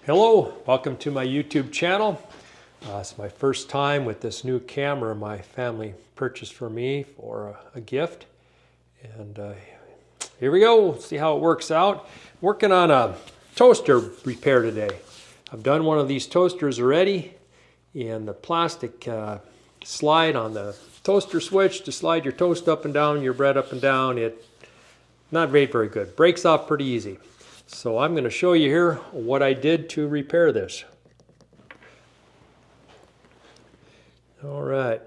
Hello, welcome to my YouTube channel. It's my first time with this new camera my family purchased for me for a gift. And here we go, let's see how it works out. Working on a toaster repair today. I've done one of these toasters already, and the plastic slide on the toaster switch to slide your toast up and down, your bread up and down, it not very good. Breaks off pretty easy. So I'm going to show you here what I did to repair this. All right,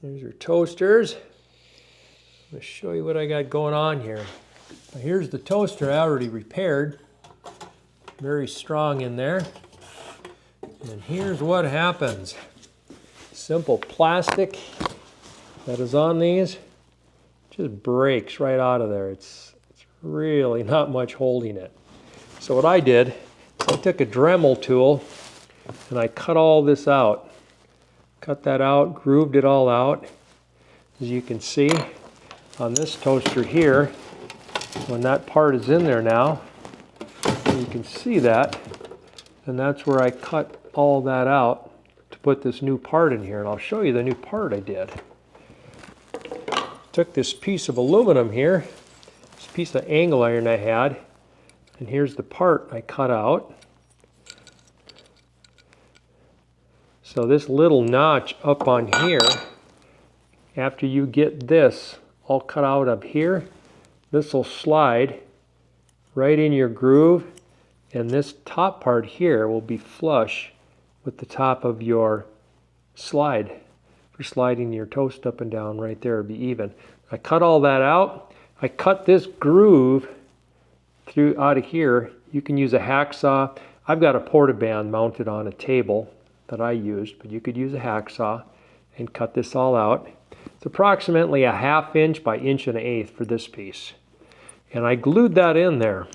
here's your toasters. I'm going to show you what I got going on here. Now here's the toaster I already repaired. Very strong in there. And here's what happens. Simple plastic that is on these just breaks right out of there. It's really not much holding it. So what I did is I took a Dremel tool and I cut all this out. Cut that out, grooved it all out. As you can see on this toaster here, when that part is in there now, you can see that, and that's where I cut all that out to put this new part in here. And I'll show you the new part I did. Took this piece of aluminum here, piece of angle iron I had, and here's the part I cut out. So this little notch up on here, after you get this all cut out up here, this will slide right in your groove, and this top part here will be flush with the top of your slide for sliding your toast up and down. Right there, it'll be even. I cut all that out. I cut this groove through out of here. You can use a hacksaw. I've got a Portaband mounted on a table that I used, but you could use a hacksaw and cut this all out. It's approximately a 1/2 inch by 1 1/8 for this piece. And I glued that in there.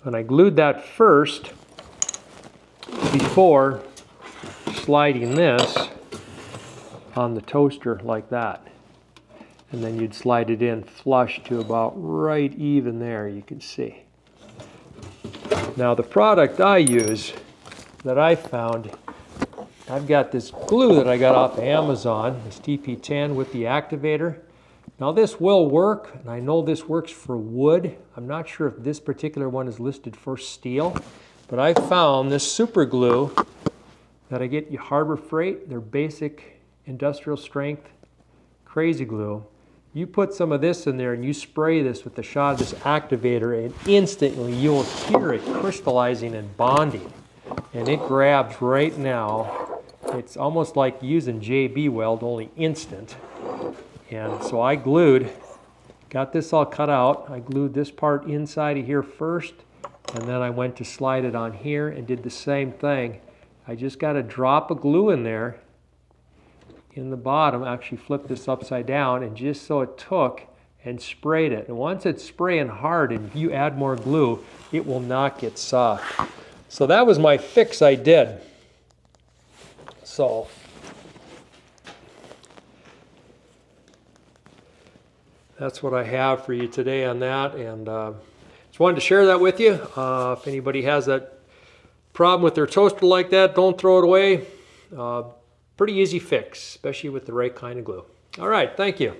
And I glued that first before sliding this on the toaster like that. And then you'd slide it in flush to about right even there, you can see. Now the product I use that I found, I've got this glue that I got off of Amazon, this TP10 with the activator. Now this will work, and I know this works for wood. I'm not sure if this particular one is listed for steel, but I found this super glue that I get at Harbor Freight. They're basic industrial strength crazy glue. You put some of this in there and you spray this with the shot of this activator, and instantly you'll hear it crystallizing and bonding. And it grabs right now. It's almost like using JB Weld, only instant. And so I got this all cut out. I glued this part inside of here first, and then I went to slide it on here and did the same thing. I just got a drop of glue in there in the bottom, actually flipped this upside down, and just so it took and sprayed it. And once it's spraying hard and if you add more glue, it will not get soft. So that was my fix I did. So that's what I have for you today on that, and just wanted to share that with you. If anybody has that problem with their toaster like that, don't throw it away. Pretty easy fix, especially with the right kind of glue. All right, thank you.